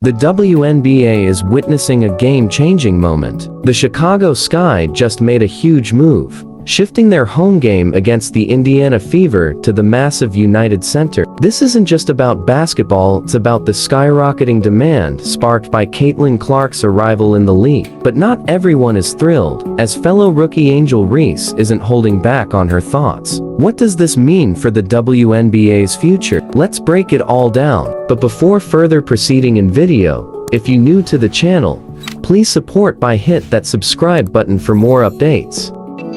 The WNBA is witnessing a game-changing moment. The Chicago Sky just made a huge move, shifting their home game against the Indiana Fever to the massive United Center. This isn't just about basketball, it's about the skyrocketing demand sparked by Caitlin Clark's arrival in the league. But not everyone is thrilled, as fellow rookie Angel Reese isn't holding back on her thoughts. What does this mean for the WNBA's future? Let's break it all down. But before further proceeding in video, if you're new to the channel, please support by hit that subscribe button for more updates.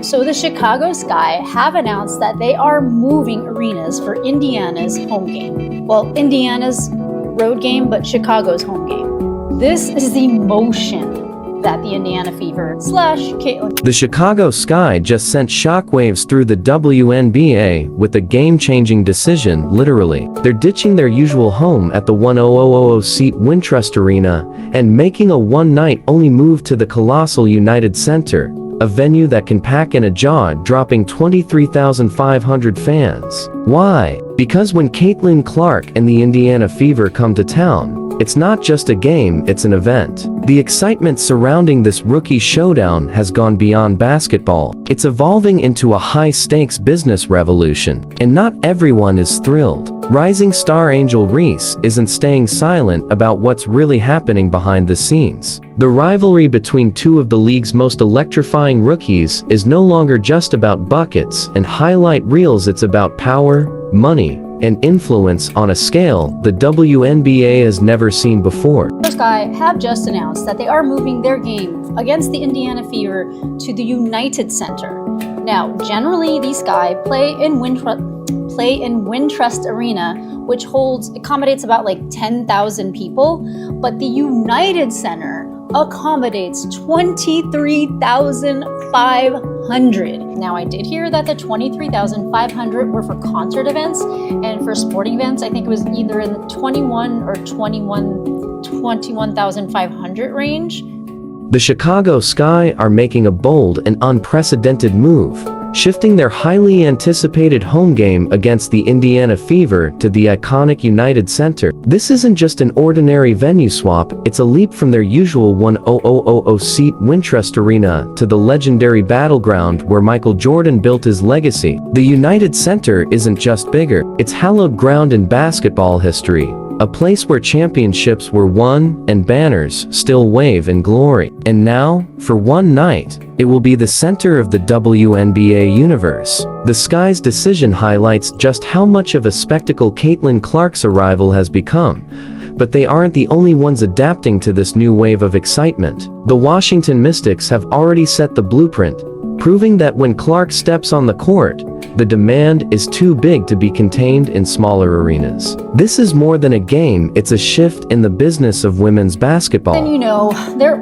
So the Chicago Sky have announced that they are moving arenas for Indiana's home game. Well, Indiana's road game, but Chicago's home game. This is the motion that the Indiana Fever / Caitlin. The Chicago Sky just sent shockwaves through the WNBA with a game-changing decision, literally. They're ditching their usual home at the 1,000-seat Wintrust Arena and making a one-night-only move to the colossal United Center, a venue that can pack in a jaw-dropping 23,500 fans. Why? Because when Caitlin Clark and the Indiana Fever come to town, it's not just a game, it's an event. The excitement surrounding this rookie showdown has gone beyond basketball. It's evolving into a high-stakes business revolution, and not everyone is thrilled. Rising star Angel Reese isn't staying silent about what's really happening behind the scenes. The rivalry between two of the league's most electrifying rookies is no longer just about buckets and highlight reels, it's about power, money, and influence on a scale the WNBA has never seen before. The Sky have just announced that they are moving their game against the Indiana Fever to the United Center. Now, generally, these Sky play in Wintrust Arena, which accommodates about like 10,000 people, but the United Center accommodates 23,500. Now, I did hear that the 23,500 were for concert events, and for sporting events, I think it was either in the 21,500 range. The Chicago Sky are making a bold and unprecedented move, shifting their highly anticipated home game against the Indiana Fever to the iconic United Center. This isn't just an ordinary venue swap, it's a leap from their usual 1,000-seat Wintrust Arena to the legendary battleground where Michael Jordan built his legacy. The United Center isn't just bigger, it's hallowed ground in basketball history, a place where championships were won and banners still wave in glory. And now, for one night, it will be the center of the WNBA universe. The Sky's decision highlights just how much of a spectacle Caitlin Clark's arrival has become. But they aren't the only ones adapting to this new wave of excitement. The Washington Mystics have already set the blueprint, proving that when Clark steps on the court, the demand is too big to be contained in smaller arenas. This is more than a game, it's a shift in the business of women's basketball. And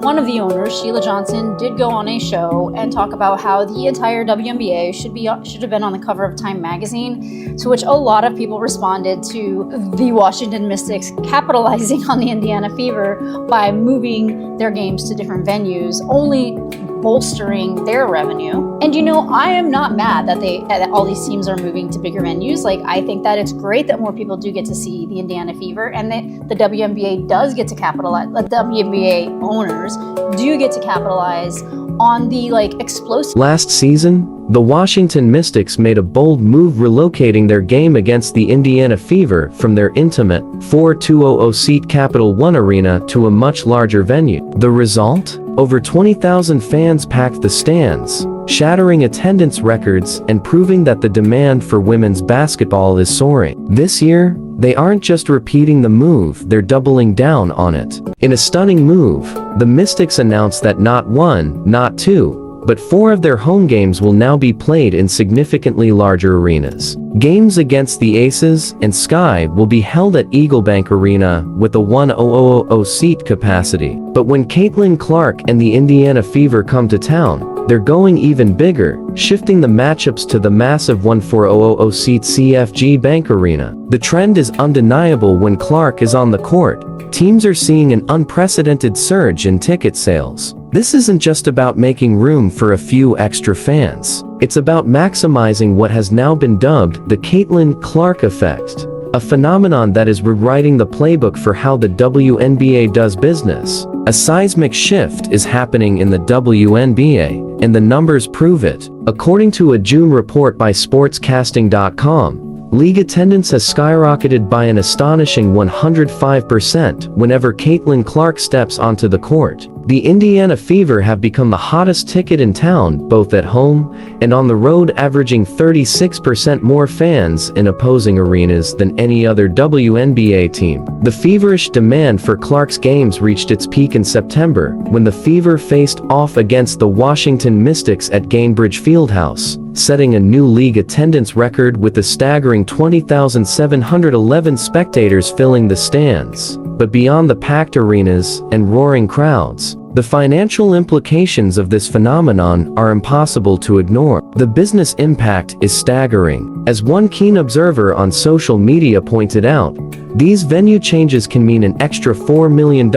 one of the owners, Sheila Johnson, did go on a show and talk about how the entire WNBA should have been on the cover of Time magazine, to which a lot of people responded to the Washington Mystics capitalizing on the Indiana Fever by moving their games to different venues, only bolstering their revenue. And I am not mad that all these teams are moving to bigger venues. Like, I think that it's great that more people do get to see the Indiana Fever, and that the WNBA does get to capitalize, the WNBA owners do get to capitalize on the explosive. Last season, the Washington Mystics made a bold move relocating their game against the Indiana Fever from their intimate 4,200-seat Capital One Arena to a much larger venue. The result? Over 20,000 fans packed the stands, shattering attendance records and proving that the demand for women's basketball is soaring. This year, they aren't just repeating the move, they're doubling down on it. In a stunning move, the Mystics announced that not one, not two, but 4 of their home games will now be played in significantly larger arenas. Games against the Aces and Sky will be held at Eagle Bank Arena with a 1,000-seat capacity. But when Caitlin Clark and the Indiana Fever come to town, they're going even bigger, shifting the matchups to the massive 1,400-seat CFG Bank Arena. The trend is undeniable when Clark is on the court. Teams are seeing an unprecedented surge in ticket sales. This isn't just about making room for a few extra fans. It's about maximizing what has now been dubbed the Caitlin Clark effect. a phenomenon that is rewriting the playbook for how the WNBA does business. A seismic shift is happening in the WNBA, and the numbers prove it. According to a June report by sportscasting.com, league attendance has skyrocketed by an astonishing 105% whenever Caitlin Clark steps onto the court. The Indiana Fever have become the hottest ticket in town, both at home and on the road, averaging 36% more fans in opposing arenas than any other WNBA team. The feverish demand for Clark's games reached its peak in September, when the Fever faced off against the Washington Mystics at Gainbridge Fieldhouse, setting a new league attendance record with a staggering 20,711 spectators filling the stands. But beyond the packed arenas and roaring crowds, the financial implications of this phenomenon are impossible to ignore. The business impact is staggering. As one keen observer on social media pointed out, these venue changes can mean an extra $4 million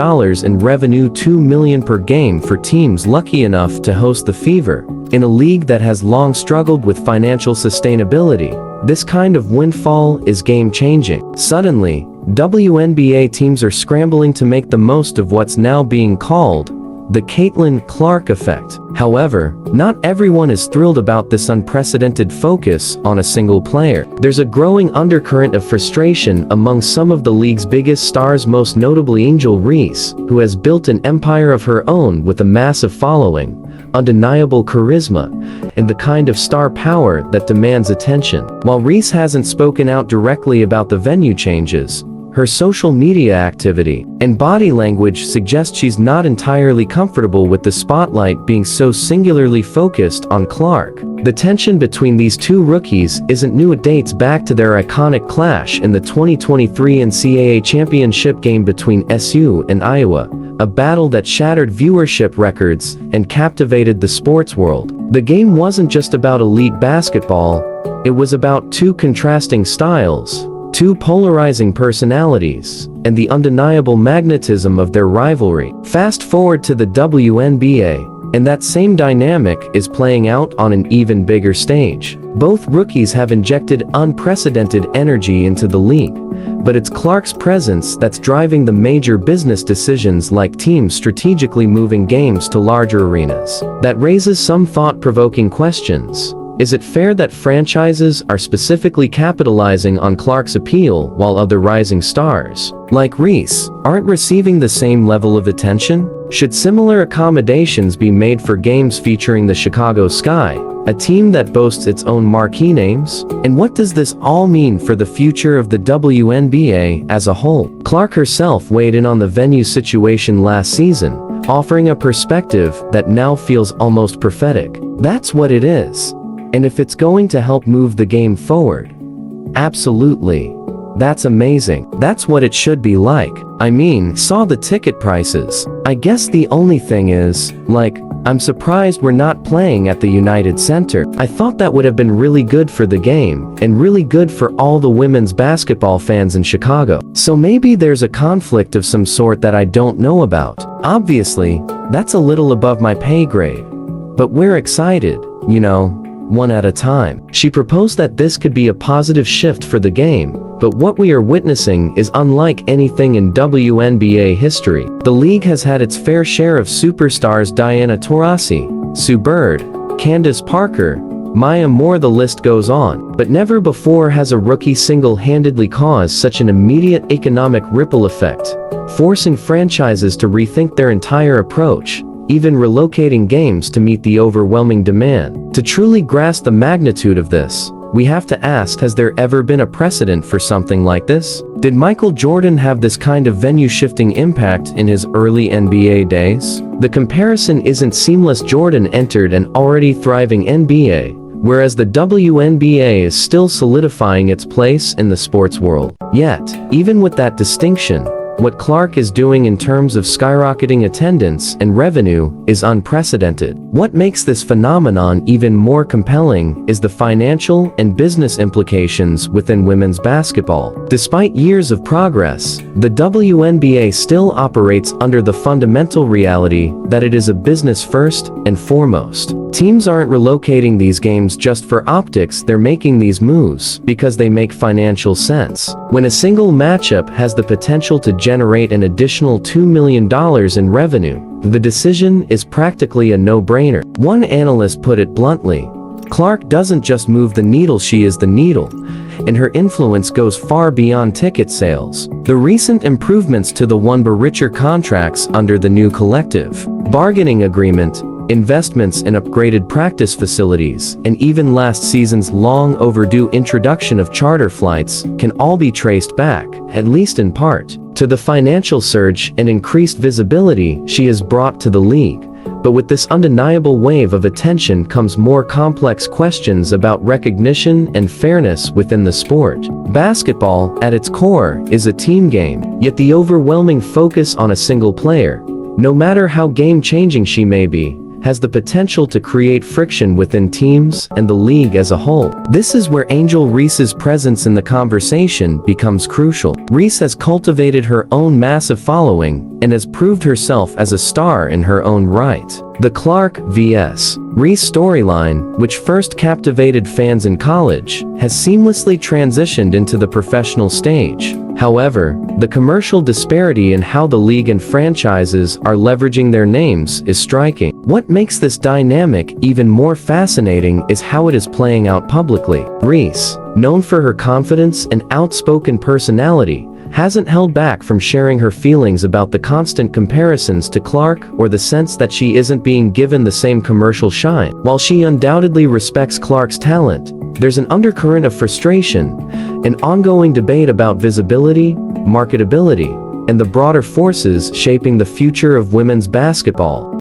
in revenue, $2 million per game for teams lucky enough to host the Fever. In a league that has long struggled with financial sustainability, this kind of windfall is game-changing. Suddenly, WNBA teams are scrambling to make the most of what's now being called the Caitlin Clark effect. However, not everyone is thrilled about this unprecedented focus on a single player. There's a growing undercurrent of frustration among some of the league's biggest stars, most notably Angel Reese, who has built an empire of her own with a massive following, undeniable charisma, and the kind of star power that demands attention. While Reese hasn't spoken out directly about the venue changes, her social media activity and body language suggest she's not entirely comfortable with the spotlight being so singularly focused on Clark. The tension between these two rookies isn't new. It dates back to their iconic clash in the 2023 NCAA championship game between SU and Iowa, a battle that shattered viewership records and captivated the sports world. The game wasn't just about elite basketball, it was about two contrasting styles, two polarizing personalities, and the undeniable magnetism of their rivalry. Fast forward to the WNBA, and that same dynamic is playing out on an even bigger stage. Both rookies have injected unprecedented energy into the league, but it's Clark's presence that's driving the major business decisions, like teams strategically moving games to larger arenas. That raises some thought-provoking questions. Is it fair that franchises are specifically capitalizing on Clark's appeal while other rising stars, like Reese, aren't receiving the same level of attention? Should similar accommodations be made for games featuring the Chicago Sky, a team that boasts its own marquee names? And what does this all mean for the future of the WNBA as a whole? Clark herself weighed in on the venue situation last season, offering a perspective that now feels almost prophetic. That's what it is. And if it's going to help move the game forward, absolutely. That's amazing. That's what it should be like. I mean, saw the ticket prices. I guess the only thing is, I'm surprised we're not playing at the United Center. I thought that would have been really good for the game, and really good for all the women's basketball fans in Chicago. So maybe there's a conflict of some sort that I don't know about. Obviously, that's a little above my pay grade. But we're excited, one at a time. She proposed that this could be a positive shift for the game, but what we are witnessing is unlike anything in WNBA history. The league has had its fair share of superstars: Diana Taurasi, Sue Bird, Candace Parker, Maya Moore, the list goes on. But never before has a rookie single-handedly caused such an immediate economic ripple effect, forcing franchises to rethink their entire approach, even relocating games to meet the overwhelming demand. To truly grasp the magnitude of this, we have to ask, has there ever been a precedent for something like this? Did Michael Jordan have this kind of venue-shifting impact in his early NBA days? The comparison isn't seamless. Jordan entered an already thriving NBA, whereas the WNBA is still solidifying its place in the sports world. Yet, even with that distinction, what Clark is doing in terms of skyrocketing attendance and revenue is unprecedented. What makes this phenomenon even more compelling is the financial and business implications within women's basketball. Despite years of progress, the WNBA still operates under the fundamental reality that it is a business first and foremost. Teams aren't relocating these games just for optics, they're making these moves because they make financial sense. When a single matchup has the potential to generate an additional $2 million in revenue, the decision is practically a no-brainer. One analyst put it bluntly, "Clark doesn't just move the needle, she is the needle, and her influence goes far beyond ticket sales." The recent improvements to the One-Richer contracts under the new collective bargaining agreement, investments in upgraded practice facilities, and even last season's long overdue introduction of charter flights can all be traced back, at least in part, to the financial surge and increased visibility she has brought to the league. But with this undeniable wave of attention comes more complex questions about recognition and fairness within the sport. Basketball, at its core, is a team game, yet the overwhelming focus on a single player, no matter how game-changing she may be, has the potential to create friction within teams and the league as a whole. This is where Angel Reese's presence in the conversation becomes crucial. Reese has cultivated her own massive following and has proved herself as a star in her own right. The Clark vs. Reese storyline, which first captivated fans in college, has seamlessly transitioned into the professional stage. However, the commercial disparity in how the league and franchises are leveraging their names is striking. What makes this dynamic even more fascinating is how it is playing out publicly. Reese, known for her confidence and outspoken personality, hasn't held back from sharing her feelings about the constant comparisons to Clark or the sense that she isn't being given the same commercial shine. While she undoubtedly respects Clark's talent, there's an undercurrent of frustration, an ongoing debate about visibility, marketability, and the broader forces shaping the future of women's basketball.